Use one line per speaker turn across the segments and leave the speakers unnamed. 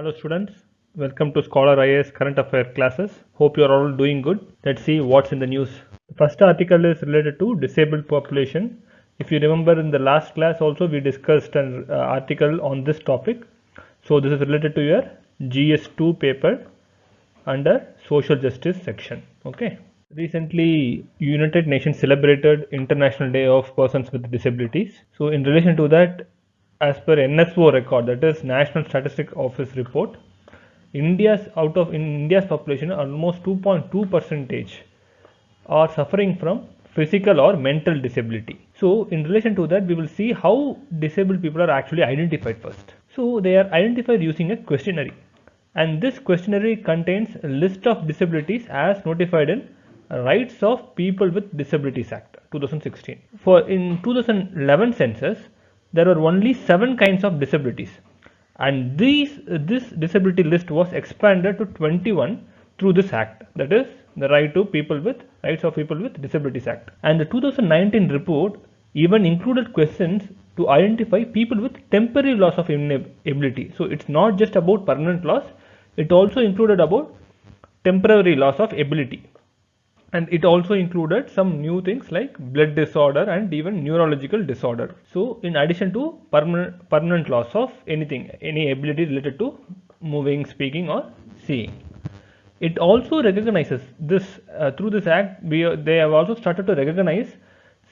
Hello students, welcome to Scholar IAS current affair classes. Hope you are all doing good. Let's see what's in the news. The first article is related to disabled population. If you remember in the last class also we discussed an article on this topic. So this is related to your GS2 paper under social justice section. Okay. Recently, United Nations celebrated International Day of Persons with Disabilities. So in relation to that, as per NSO record, that is National Statistic Office report, in India's population, almost 2.2% are suffering from physical or mental disability. So in relation to that, we will see how disabled people are actually identified first. So they are identified using a questionnaire, and this questionnaire contains a list of disabilities as notified in Rights of People with Disabilities Act 2016. For in 2011 census, there were only 7 kinds of disabilities, and this disability list was expanded to 21 through this act, that is the Rights of People with Disabilities Act. And the 2019 report even included questions to identify people with temporary loss of ability. So it's not just about permanent loss, it also included about temporary loss of ability. And it also included some new things like blood disorder and even neurological disorder. So in addition to permanent loss of any ability related to moving, speaking or seeing. It also recognizes this through this act. They have also started to recognize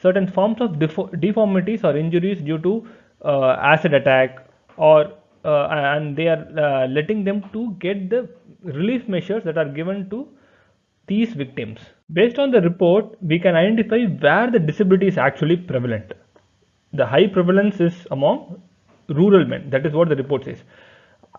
certain forms of deformities or injuries due to acid attack, or and they are letting them to get the relief measures that are given to these victims. Based on the report, we can identify where the disability is actually prevalent. The high prevalence is among rural men. That is what the report says.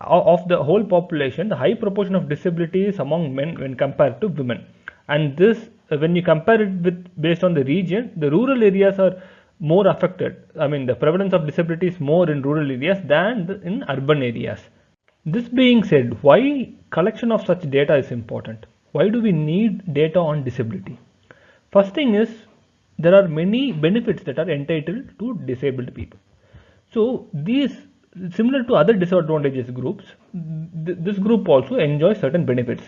Of the whole population, the high proportion of disability is among men when compared to women. And this, when you compare it with based on the region, the rural areas are more affected. I mean, the prevalence of disability is more in rural areas than in urban areas. This being said, why collection of such data is important? Why do we need data on disability? First thing is, there are many benefits that are entitled to disabled people. So these, similar to other disadvantaged groups, this group also enjoys certain benefits.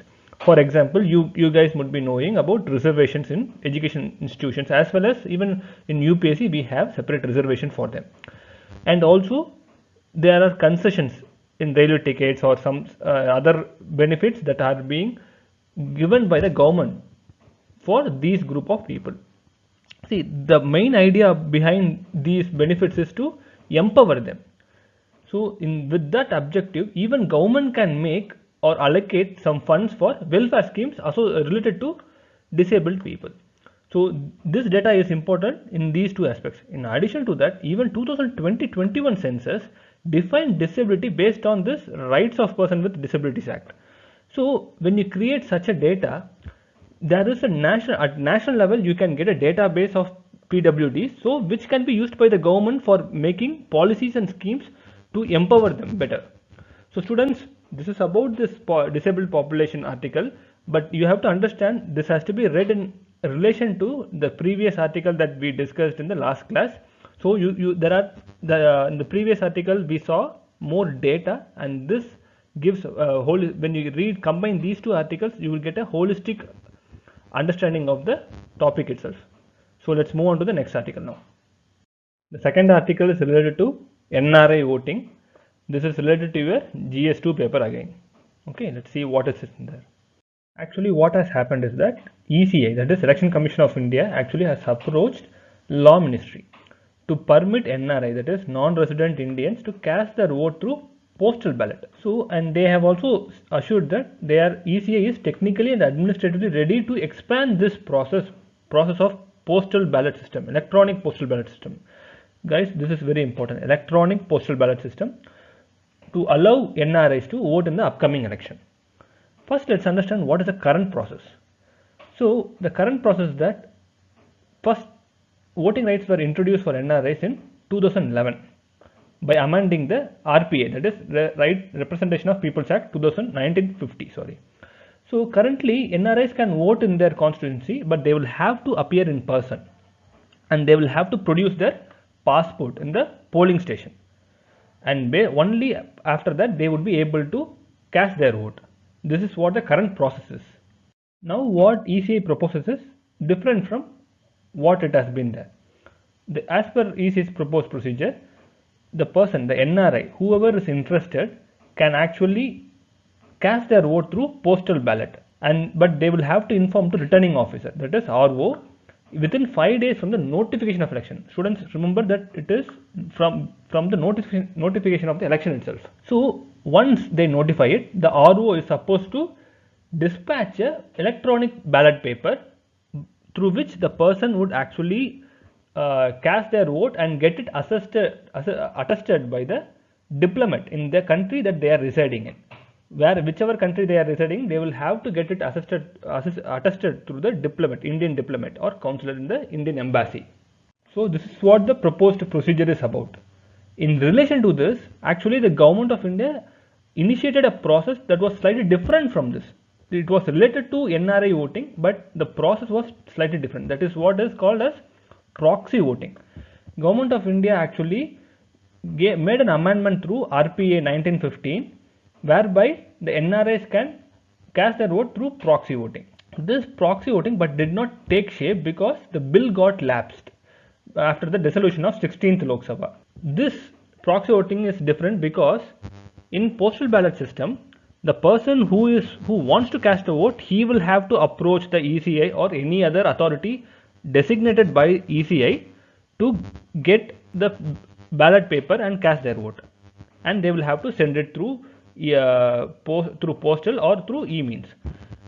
For example, you guys would be knowing about reservations in education institutions, as well as even in UPSC we have separate reservation for them. And also there are concessions in railway tickets or some other benefits that are being given by the government for these group of people. See, the main idea behind these benefits is to empower them. So with that objective, even government can make or allocate some funds for welfare schemes also related to disabled people. So this data is important in these two aspects. In addition to that, even 2020-21 census defined disability based on this Rights of Person with Disabilities Act. So when you create such a data, there is at national level you can get a database of PWDs, so which can be used by the government for making policies and schemes to empower them better. So students, this is about this disabled population article, but you have to understand this has to be read in relation to the previous article that we discussed in the last class. So in the previous article we saw more data, and this gives a whole, when you combine these two articles, you will get a holistic understanding of the topic itself. So let's move on to the next article now. The second article is related to NRI voting. This is related to your GS2 paper again. Okay, let's see what is in there. Actually, what has happened is that ECI, that is Election Commission of India, actually has approached Law Ministry to permit NRI, that is non-resident Indians, to cast their vote through postal ballot. So, and they have also assured that their ECI is technically and administratively ready to expand this process of postal ballot system, electronic postal ballot system. Guys, this is very important, electronic postal ballot system, to allow NRIs to vote in the upcoming election. First, let's understand what is the current process. So the current process is that first voting rights were introduced for NRIs in 2011 by amending the RPA, that is the Representation of Peoples Act 1950. So currently NRIs can vote in their constituency, but they will have to appear in person, and they will have to produce their passport in the polling station, and only after that they would be able to cast their vote. This is what the current process is. Now what ECI proposes is different from what it has been there. As per ECI's proposed procedure, the person, the NRI, whoever is interested, can actually cast their vote through postal ballot, but they will have to inform to returning officer, that is RO, within 5 days from the notification of election. Students, remember that it is from the notification of the election itself. So once they notify it, the RO is supposed to dispatch a electronic ballot paper through which the person would actually cast their vote and get it attested by the diplomat in the country that they are residing in. Whichever country they are residing, they will have to get it attested through the diplomat, Indian diplomat or consular in the Indian embassy. So this is what the proposed procedure is about. In relation to this, actually the government of India initiated a process that was slightly different from this. It was related to NRI voting, but the process was slightly different. That is what is called as proxy voting. Government of India actually made an amendment through RPA 1915, whereby the NRIs can cast their vote through proxy voting. This proxy voting but did not take shape because the bill got lapsed after the dissolution of 16th Lok Sabha. This proxy voting is different because in postal ballot system, the person who wants to cast a vote, he will have to approach the ECI or any other authority designated by ECI to get the ballot paper and cast their vote, and they will have to send it through postal or through e-means.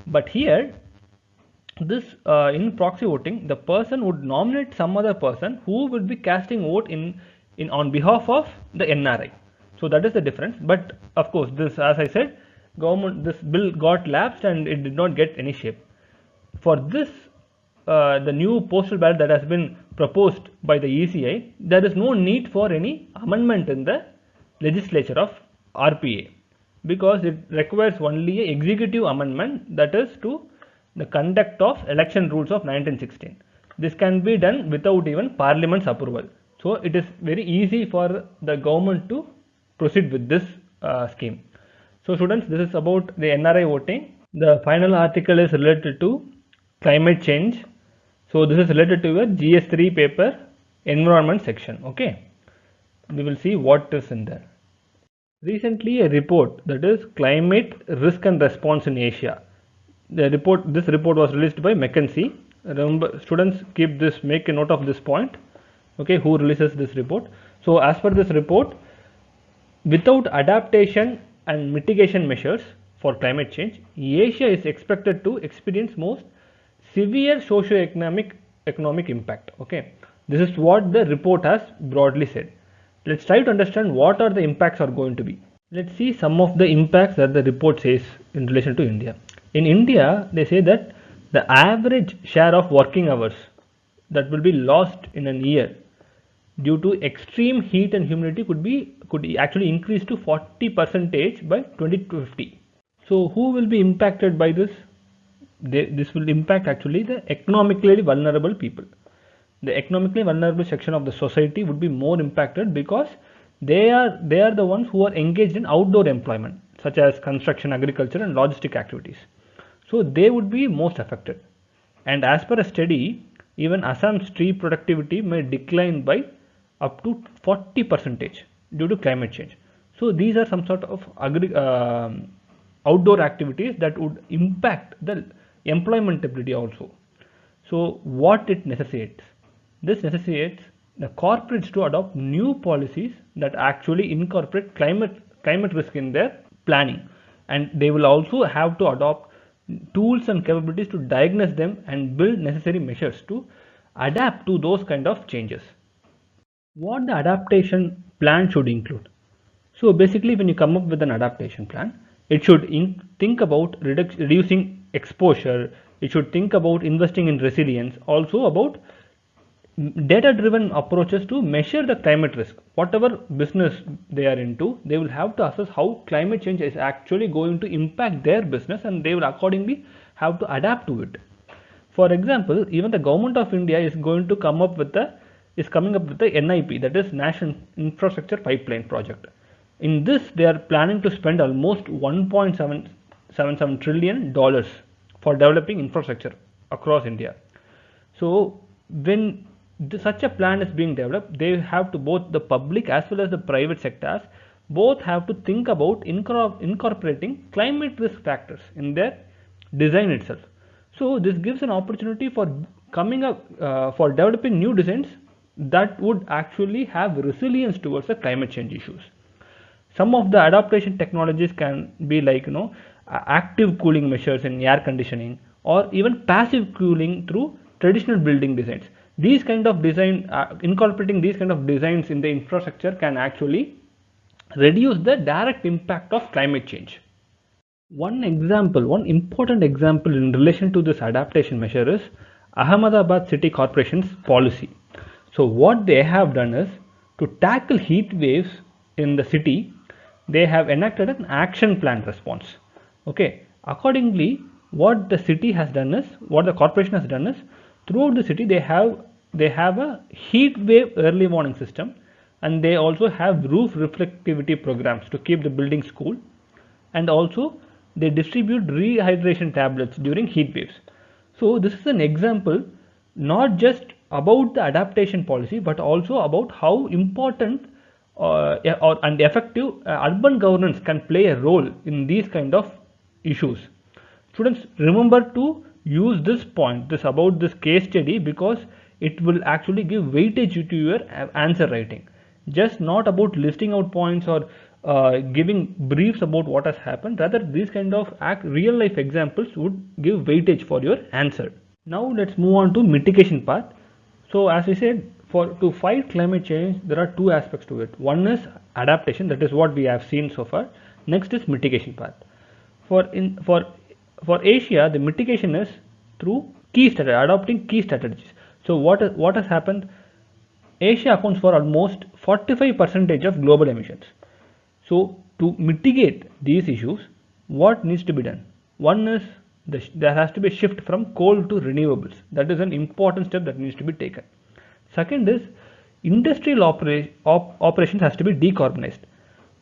But here, this in proxy voting, the person would nominate some other person who will be casting vote on behalf of the NRI. So that is the difference. But of course, this, as I said, this bill got lapsed and it did not get any shape. For this, the new postal ballot that has been proposed by the ECI, there is no need for any amendment in the legislature of RPA, because it requires only an executive amendment, that is to the conduct of election rules of 1916. This can be done without even Parliament's approval. So it is very easy for the government to proceed with this scheme. So students, this is about the NRI voting. The final article is related to climate change. So this is related to your GS3 paper, environment section. Okay, we will see what is in there. Recently, a report, that is Climate Risk and Response in Asia. This report was released by McKinsey. Remember, students, make a note of this point. Okay, who releases this report? So as per this report, without adaptation and mitigation measures for climate change, Asia is expected to experience most severe socio-economic impact. Okay, this is what the report has broadly said. Let's try to understand what are the impacts are going to be. Let's see some of the impacts that the report says in relation to India. In India, they say that the average share of working hours that will be lost in a year due to extreme heat and humidity could actually increase to 40% by 2050. So who will be impacted by this? This will impact actually the economically vulnerable people. The economically vulnerable section of the society would be more impacted because they are the ones who are engaged in outdoor employment such as construction, agriculture and logistic activities. So they would be most affected. And as per a study, even Assam's tree productivity may decline by up to 40% due to climate change. So these are some sort of outdoor activities that would impact the employmentability also. So what it necessitates? This necessitates the corporates to adopt new policies that actually incorporate climate risk in their planning, and they will also have to adopt tools and capabilities to diagnose them and build necessary measures to adapt to those kind of changes. What the adaptation plan should include? So basically, when you come up with an adaptation plan, it should think about reducing exposure. It should think about investing in resilience, also about data-driven approaches to measure the climate risk. Whatever business they are into, they will have to assess how climate change is actually going to impact their business, and they will accordingly have to adapt to it. For example, even the government of India is going to coming up with the NIP, that is National Infrastructure Pipeline Project. In this, they are planning to spend almost $1.77 trillion for developing infrastructure across India. So when such a plan is being developed, they have to, both the public as well as the private sectors, both have to think about incorporating climate risk factors in their design itself. So this gives an opportunity for coming up for developing new designs that would actually have resilience towards the climate change issues. Some of the adaptation technologies can be like active cooling measures in air conditioning, or even passive cooling through traditional building designs. These kind of design, incorporating these kind of designs in the infrastructure can actually reduce the direct impact of climate change. One important example in relation to this adaptation measure is Ahmedabad City Corporation's policy. So what they have done is, to tackle heat waves in the city, they have enacted an action plan response. Okay, accordingly, what the corporation has done is, throughout the city they have a heat wave early warning system, and they also have roof reflectivity programs to keep the buildings cool, and also they distribute rehydration tablets during heat waves. So this is an example not just about the adaptation policy, but also about how important and effective urban governance can play a role in these kind of issues. Students, remember to use this case study, because it will actually give weightage to your answer writing. Just not about listing out points or giving briefs about what has happened. Rather, these kind of real life examples would give weightage for your answer. Now let's move on to mitigation part. So as we said, to fight climate change, there are two aspects to it. One is adaptation, that is what we have seen so far. Next is mitigation part. For Asia, the mitigation is through adopting key strategies. So what has happened? Asia accounts for almost 45% of global emissions. So to mitigate these issues, what needs to be done? One is there has to be a shift from coal to renewables. That is an important step that needs to be taken. Second is industrial operations has to be decarbonized.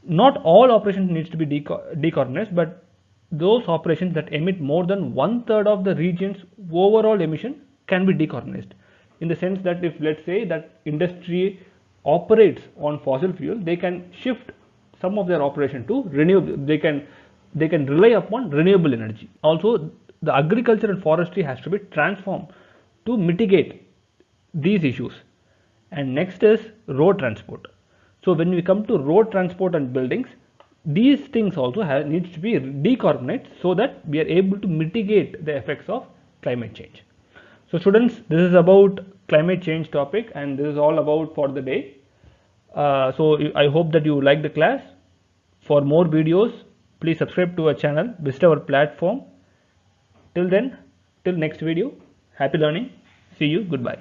Not all operations needs to be decarbonized, but those operations that emit more than 1/3 of the region's overall emission can be decarbonized. In the sense that, if let's say that industry operates on fossil fuel, they can shift some of their operation to renewable. They can rely upon renewable energy. Also, the agriculture and forestry has to be transformed to mitigate these issues. And next is road transport. So when we come to road transport and buildings, these things also needs to be decarbonized, so that we are able to mitigate the effects of climate change. So students, this is about climate change topic, and this is all about for the day. So I hope that you like the class. For more videos, please subscribe to our channel, visit our platform. Till then, till next video, happy learning. See you, goodbye.